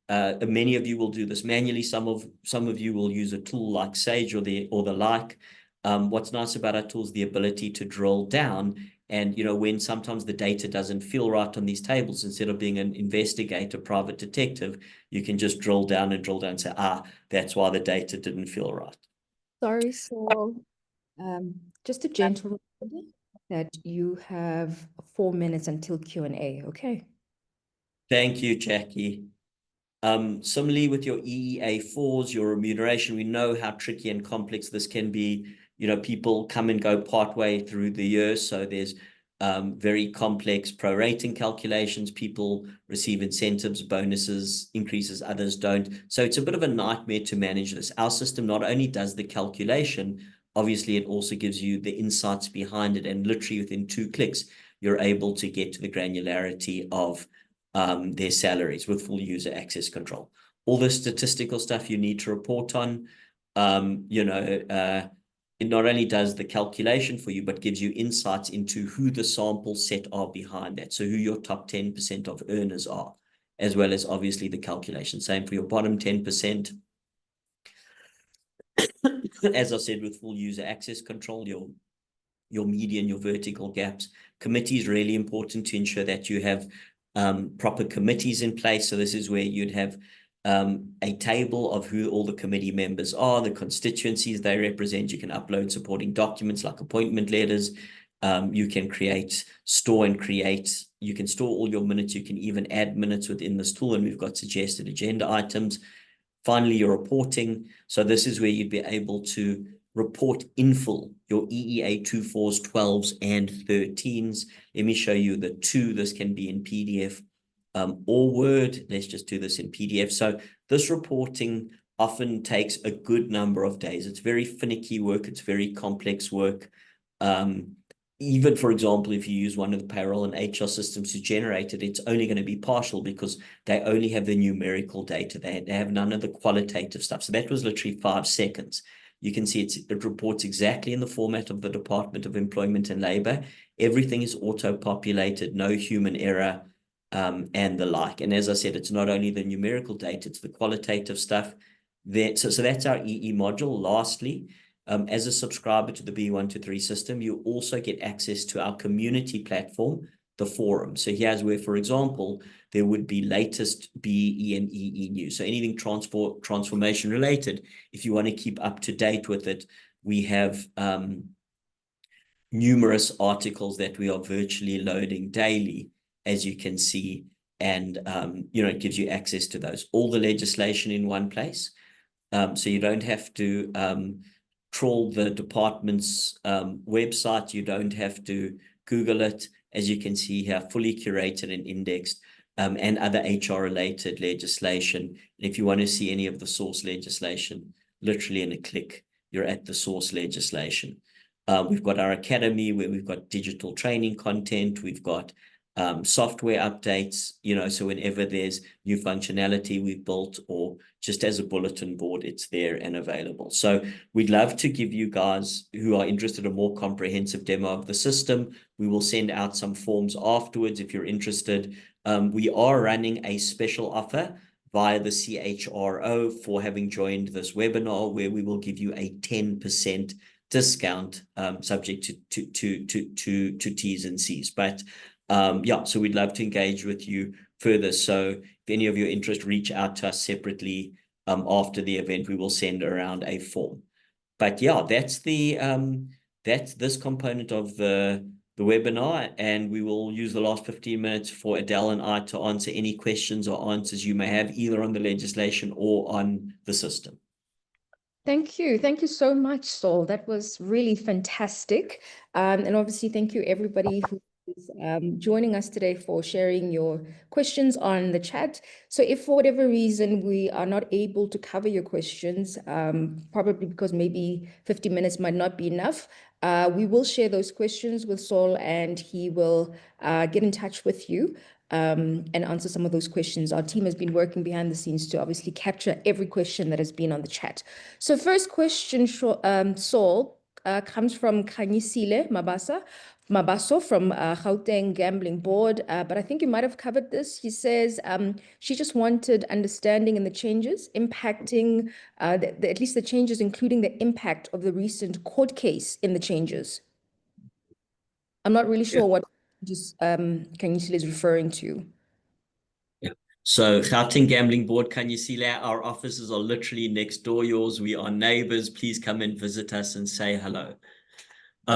Many of you will do this manually. Some of you will use a tool like Sage or the like. What's nice about our tool is the ability to drill down, and when sometimes the data doesn't feel right on these tables, instead of being an investigator, private detective, you can just drill down and say, that's why the data didn't feel right. Sorry, Saul. Just a gentle reminder that you have 4 minutes until Q&A, okay? Thank you, Jackie. Similarly with your EEA4s, your remuneration, we know how tricky and complex this can be. People come and go partway through the year, so there's very complex prorating calculations. People receive incentives, bonuses, increases, others don't. So it's a bit of a nightmare to manage this. Our system not only does the calculation, obviously it also gives you the insights behind it, and literally within 2 clicks, you're able to get to the granularity of their salaries with full user access control. All the statistical stuff you need to report on, it not only does the calculation for you, but gives you insights into who the sample set are behind that. So who your top 10% of earners are, as well as obviously the calculation. Same for your bottom 10%. As I said, with full user access control, your median, your vertical gaps. Committee is really important to ensure that you have proper committees in place. So this is where you'd have a table of who all the committee members are, the constituencies they represent. You can upload supporting documents like appointment letters. You can you can store all your minutes. You can even add minutes within this tool, and we've got suggested agenda items. Finally, your reporting. So this is where you'd be able to report in full your EEA 2/4s, 12s, and 13s. Let me show you the 2. This can be in PDF or Word. Let's just do this in PDF. So this reporting often takes a good number of days. It's very finicky work. It's very complex work. Even, for example, if you use one of the payroll and HR systems to generate it, it's only going to be partial because they only have the numerical data. They have none of the qualitative stuff. So that was literally 5 seconds. You can see it reports exactly in the format of the Department of Employment and Labor. Everything is auto-populated, no human error, and the like. And as I said, it's not only the numerical data, it's the qualitative stuff. So that's our EE module. Lastly, as a subscriber to the B123 system, you also get access to our community platform, the forum. So here's where, for example, there would be latest BE and EE news. So anything transformation related, if you want to keep up to date with it, we have numerous articles that we are virtually loading daily, as you can see, and it gives you access to those. All the legislation in one place, so you don't have to trawl the department's website. You don't have to Google it. As you can see here, fully curated and indexed, and other HR-related legislation. And if you want to see any of the source legislation, literally in a click, you're at the source legislation. We've got our academy where we've got digital training content. We've got software updates, so whenever there's new functionality we've built, or just as a bulletin board, it's there and available. So we'd love to give you guys who are interested a more comprehensive demo of the system. We will send out some forms afterwards if you're interested. We are running a special offer via the CHRO for having joined this webinar, where we will give you a 10% discount, subject to T's and C's. But so we'd love to engage with you further. So if any of your interest, reach out to us separately after the event. We will send around a form. But that's this component of the webinar, and we will use the last 15 minutes for Adele and I to answer any questions or answers you may have, either on the legislation or on the system. Thank you. Thank you so much, Saul. That was really fantastic. And obviously, thank you everybody who joining us today for sharing your questions on the chat. So if for whatever reason we are not able to cover your questions, probably because maybe 50 minutes might not be enough, we will share those questions with Saul and he will get in touch with you and answer some of those questions. Our team has been working behind the scenes to obviously capture every question that has been on the chat. So first question, Saul, comes from Khanyisile Mabaso from Gauteng Gambling Board, but I think you might have covered this. He says she just wanted understanding in the changes impacting, at least the changes, including the impact of the recent court case in the changes. I'm not really sure what just Kanyisile is referring to. So Gauteng Gambling Board, Khanyisile, our offices are literally next door yours. We are neighbors. Please come and visit us and say hello.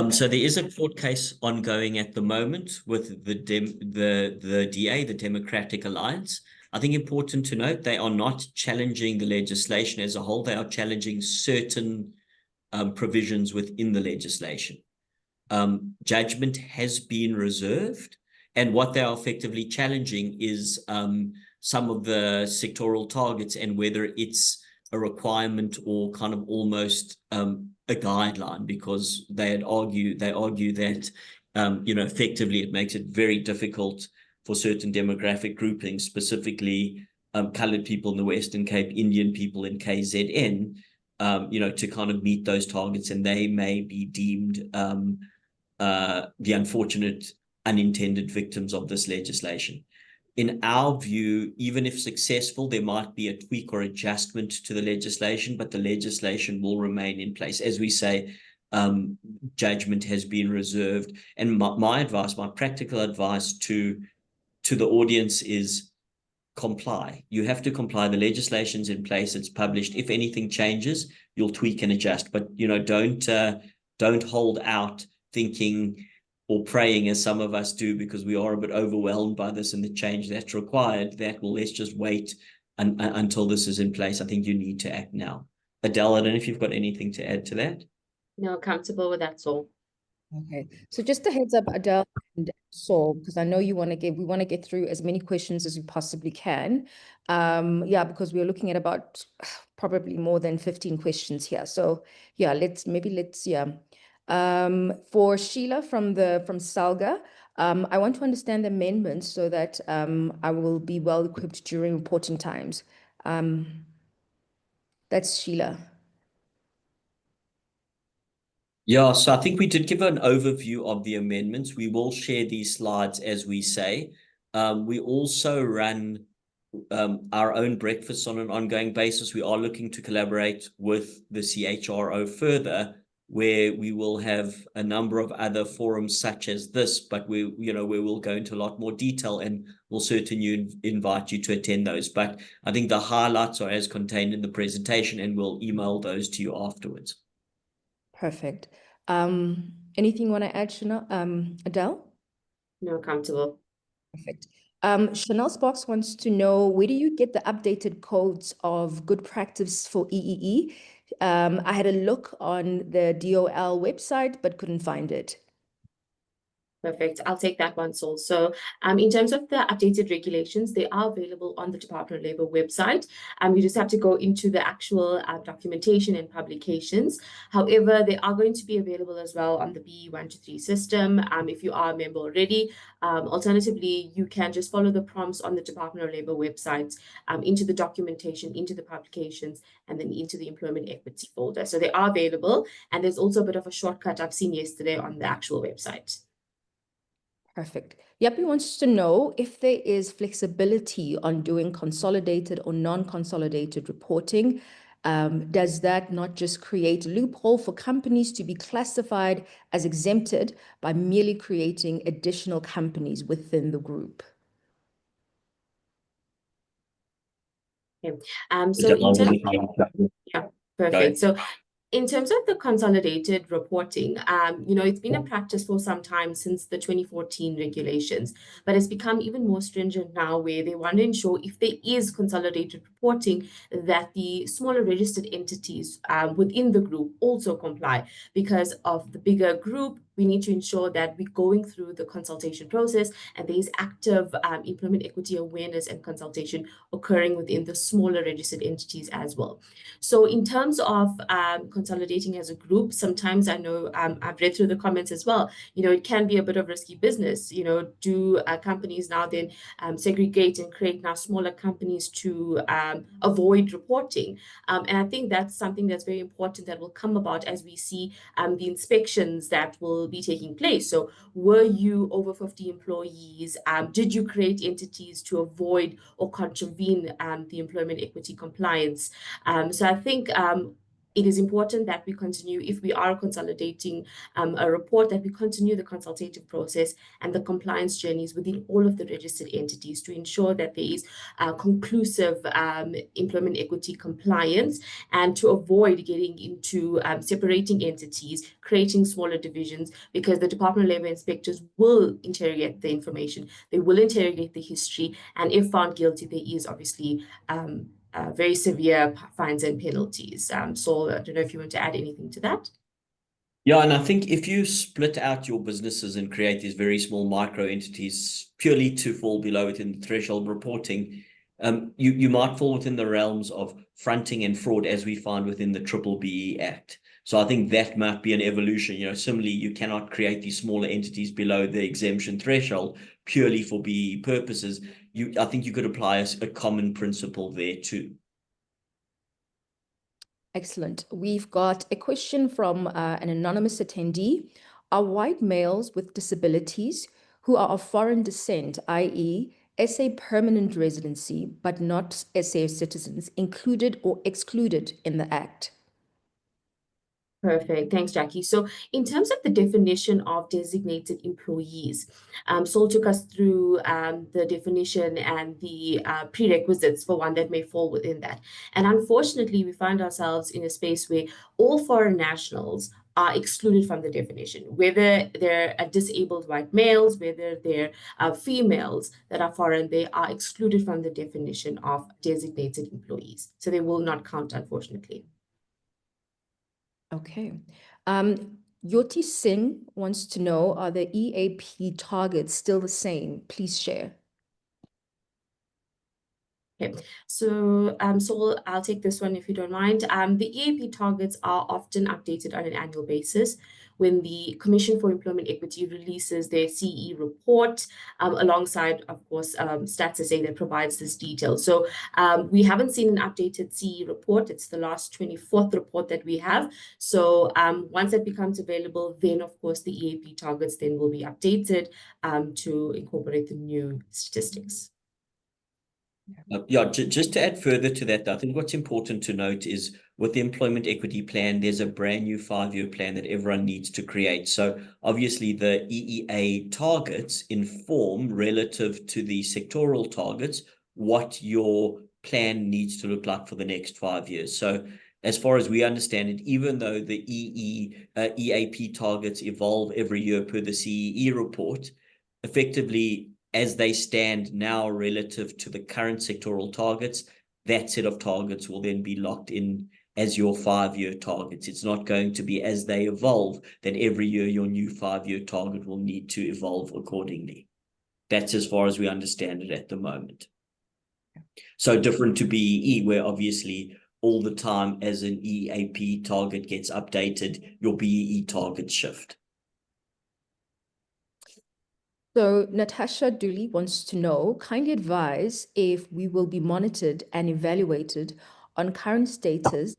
So there is a court case ongoing at the moment with the DA, the Democratic Alliance. I think important to note, they are not challenging the legislation as a whole. They are challenging certain provisions within the legislation. Judgment has been reserved, and what they are effectively challenging is some of the sectoral targets and whether it's a requirement or kind of almost a guideline, because they argue that effectively it makes it very difficult for certain demographic groupings, specifically colored people in the Western Cape, Indian people in KZN, to kind of meet those targets, and they may be deemed the unfortunate unintended victims of this legislation. In our view, even if successful, there might be a tweak or adjustment to the legislation, but the legislation will remain in place. As we say, judgment has been reserved. And my advice, my practical advice to the audience is comply. You have to comply. The legislation's in place. It's published. If anything changes, you'll tweak and adjust. But don't hold out thinking or praying, as some of us do, because we are a bit overwhelmed by this and the change that's required, that, well, let's just wait until this is in place. I think you need to act now. Adele, I don't know if you've got anything to add to that. No, comfortable with that, Saul. Okay, so just a heads up, Adele and Saul, because I know we want to get through as many questions as we possibly can. Because we're looking at about probably more than 15 questions here. So let's. For Sheila from Salga, I want to understand the amendments so that I will be well equipped during reporting times. That's Sheila. Yeah, so I think we did give an overview of the amendments. We will share these slides as we say. We also run our own breakfasts on an ongoing basis. We are looking to collaborate with the CHRO further, where we will have a number of other forums such as this, but we will go into a lot more detail, and we'll certainly invite you to attend those. But I think the highlights are as contained in the presentation, and we'll email those to you afterwards. Perfect. Anything you want to add, Chanel? Adele? No, comfortable. Perfect. Chanel Sparks wants to know, where do you get the updated codes of good practice for EEE? I had a look on the DOL website, but couldn't find it. Perfect. I'll take that one, Saul. So in terms of the updated regulations, they are available on the Department of Labor website. You just have to go into the actual documentation and publications. However, they are going to be available as well on the BE123 system if you are a member already. Alternatively, you can just follow the prompts on the Department of Labor website into the documentation, into the publications, and then into the employment equity folder. So they are available. And there's also a bit of a shortcut I've seen yesterday on the actual website. Perfect. Yapi wants to know if there is flexibility on doing consolidated or non-consolidated reporting. Does that not just create a loophole for companies to be classified as exempted by merely creating additional companies within the group? Okay. Perfect. So in terms of the consolidated reporting, it's been a practice for some time since the 2014 regulations, but it's become even more stringent now, where they want to ensure if there is consolidated reporting that the smaller registered entities within the group also comply, because of the bigger group we need to ensure that we're going through the consultation process and there is active employment equity awareness and consultation occurring within the smaller registered entities as well. So in terms of consolidating as a group, sometimes I know I've read through the comments as well, it can be a bit of risky business. Do companies now then segregate and create now smaller companies to avoid reporting? And I think that's something that's very important that will come about as we see the inspections that will be taking place. So were you over 50 employees? Did you create entities to avoid or contravene the employment equity compliance? So I think it is important that we continue, if we are consolidating a report, that we continue the consultative process and the compliance journeys within all of the registered entities to ensure that there is conclusive employment equity compliance, and to avoid getting into separating entities, creating smaller divisions, because the Department of Labour inspectors will interrogate the information, they will interrogate the history, and if found guilty, there is obviously very severe fines and penalties. So I don't know if you want to add anything to that. Yeah, and I think if you split out your businesses and create these very small micro entities purely to fall below within the threshold reporting, you might fall within the realms of fronting and fraud, as we find within the BBBE Act. So I think that might be an evolution. Similarly, you cannot create these smaller entities below the exemption threshold purely for BEE purposes. I think you could apply a common principle there too. Excellent. We've got a question from an anonymous attendee. Are white males with disabilities who are of foreign descent, i.e., SA permanent residency, but not SA citizens, included or excluded in the Act? Perfect. Thanks, Jackie. So in terms of the definition of designated employees, Saul took us through the definition and the prerequisites for one that may fall within that. And unfortunately, we find ourselves in a space where all foreign nationals are excluded from the definition, whether they're disabled white males, whether they're females that are foreign, they are excluded from the definition of designated employees. So they will not count, unfortunately. Okay. Yoti Singh wants to know, are the EAP targets still the same? Please share. Okay, so I'll take this one if you don't mind. The EAP targets are often updated on an annual basis when the Commission for Employment Equity releases their CE report, alongside, of course, Stats SA that provides this detail. So we haven't seen an updated CE report. It's the last 24th report that we have. So once that becomes available, then of course the EAP targets then will be updated to incorporate the new statistics. Yeah, just to add further to that, I think what's important to note is with the employment equity plan, there's a brand new 5-year plan that everyone needs to create. So obviously the EEA targets inform relative to the sectoral targets what your plan needs to look like for the next 5 years. So as far as we understand it, even though the EAP targets evolve every year per the CEE report, effectively, as they stand now relative to the current sectoral targets, that set of targets will then be locked in as your 5-year targets. It's not going to be as they evolve, then every year your new 5-year target will need to evolve accordingly. That's as far as we understand it at the moment. So different to BEE, where obviously all the time as an EAP target gets updated, your BEE targets shift. So Natasha Dooley wants to know, kindly advise if we will be monitored and evaluated on current status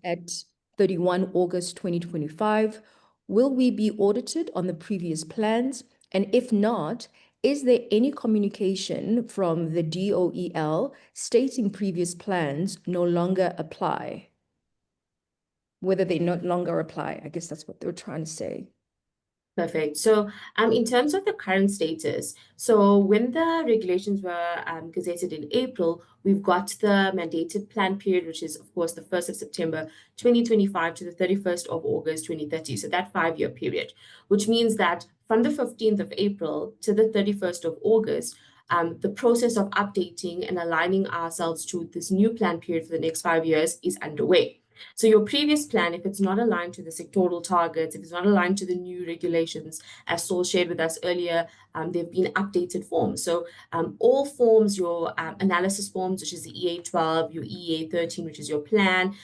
at 31 August 2025. Will we be audited on the previous plans? And if not, is there any communication from the DOEL stating previous plans no longer apply? Whether they no longer apply, I guess that's what they were trying to say. Perfect. So in terms of the current status, so when the regulations were gazetted in April, we've got the mandated plan period, which is, of course, the 1st of September 2025 to the 31st of August 2030. So that 5-year period, which means that from the 15th of April to the 31st of August, the process of updating and aligning ourselves to this new plan period for the next 5 years is underway. So your previous plan, if it's not aligned to the sectoral targets, if it's not aligned to the new regulations, as Saul shared with us earlier, they've been updated forms. So all forms, your analysis forms, which is the EA12, your EA13, which is your plan,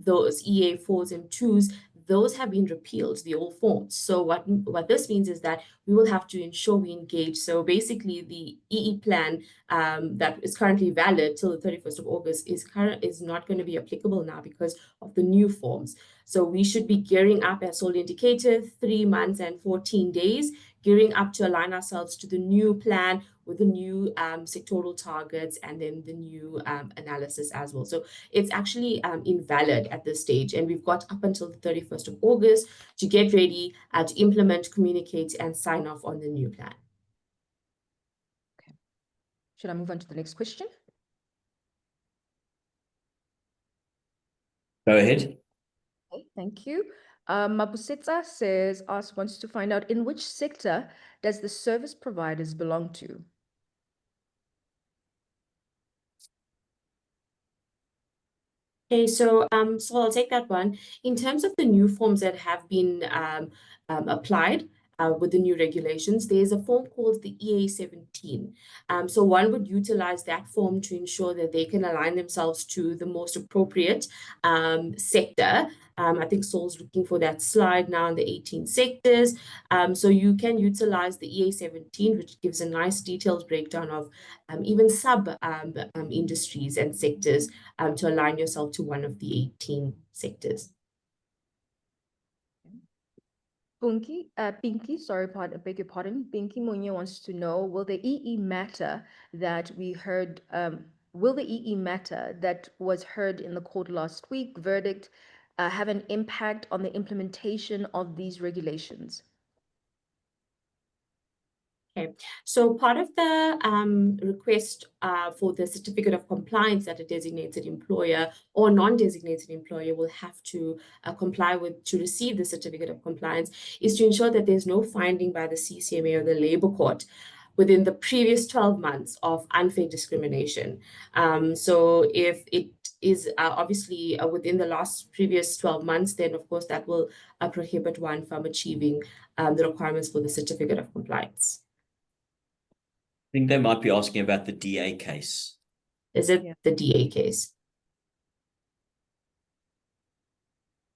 those EA4s and 2s, those have been repealed, the old forms. So what this means is that we will have to ensure we engage. So basically the EE plan that is currently valid till the 31st of August is not going to be applicable now because of the new forms. So we should be gearing up, as Saul indicated, 3 months and 14 days, gearing up to align ourselves to the new plan with the new sectoral targets and then the new analysis as well. So it's actually invalid at this stage, and we've got up until the 31st of August to get ready to implement, communicate, and sign off on the new plan. Okay. Should I move on to the next question? Go ahead. Okay, thank you. Mabusetsa wants to find out, in which sector does the service providers belong to? Okay, so I'll take that one. In terms of the new forms that have been applied with the new regulations, there's a form called the EA17. So one would utilize that form to ensure that they can align themselves to the most appropriate sector. I think Saul's looking for that slide now in the 18 sectors. So you can utilize the EA17, which gives a nice detailed breakdown of even sub industries and sectors to align yourself to one of the 18 sectors. Pinky, sorry, beg your pardon. Pinky Munye wants to know, will the EE matter that we heard, will the EE matter that was heard in the court last week, verdict, have an impact on the implementation of these regulations? Okay, so part of the request for the certificate of compliance that a designated employer or non-designated employer will have to comply with to receive the certificate of compliance is to ensure that there's no finding by the CCMA or the Labour Court within the previous 12 months of unfair discrimination. So if it is obviously within the last previous 12 months, then of course that will prohibit one from achieving the requirements for the certificate of compliance. I think they might be asking about the DA case. Is it the DA case?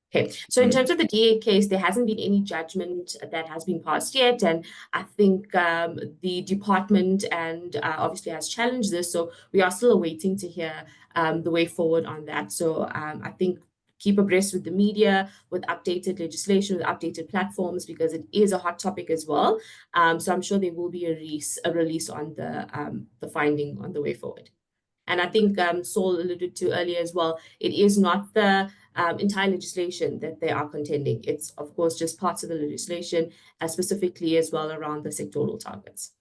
Okay, so in terms of the DA case, there hasn't been any judgment that has been passed yet, and I think the department and obviously has challenged this, so we are still awaiting to hear the way forward on that. So I think keep abreast with the media, with updated legislation, with updated platforms, because it is a hot topic as well. So I'm sure there will be a release on the finding on the way forward. And I think Saul alluded to earlier as well, it is not the entire legislation that they are contending. It's, of course, just parts of the legislation, specifically as well around the sectoral targets.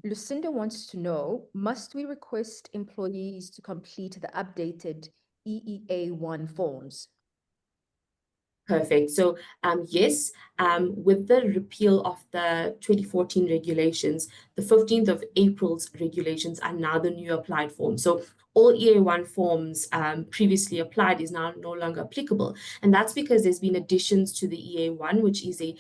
Lucinda wants to know, must we request employees to complete the updated EEA1 forms? Perfect. So yes, with the repeal of the 2014 regulations, the 15th of April's regulations are now the new applied forms. So all EA1 forms previously applied is now no longer applicable. And that's because there's been additions to the EA1, which is a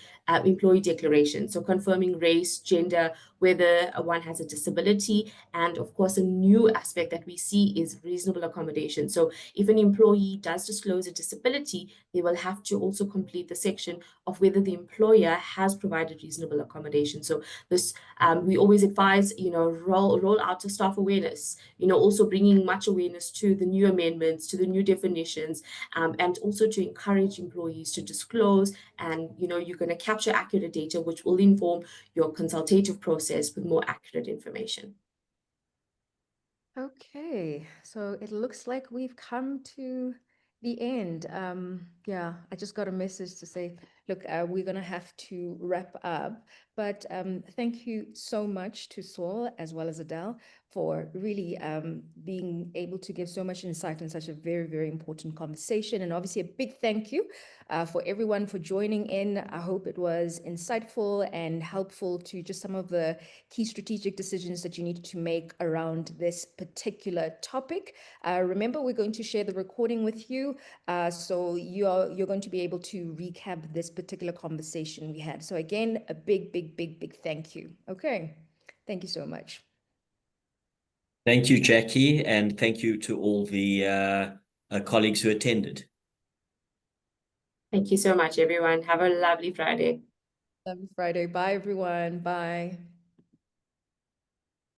employee declaration. So confirming race, gender, whether one has a disability, and of course, a new aspect that we see is reasonable accommodation. So if an employee does disclose a disability, they will have to also complete the section of whether the employer has provided reasonable accommodation. So this, we always advise, roll out a staff awareness, also bringing much awareness to the new amendments, to the new definitions, and also to encourage employees to disclose. And, you're going to capture accurate data, which will inform your consultative process with more accurate information. Okay, so it looks like we've come to the end. Yeah, I just got a message to say look, we're going to have to wrap up, but thank you so much to Saul as well as Adele for really being able to give so much insight in such a very, very important conversation. And obviously a big thank you for everyone for joining in. I hope it was insightful and helpful to just some of the key strategic decisions that you need to make around this particular topic. Remember, we're going to share the recording with you, so you're going to be able to recap this particular conversation we had. So again, a big, big, big, big thank you. Okay, thank you so much. Thank you, Jackie, and thank you to all the colleagues who attended. Thank you so much, everyone. Have a lovely Friday. Lovely Friday. Bye, everyone. Bye.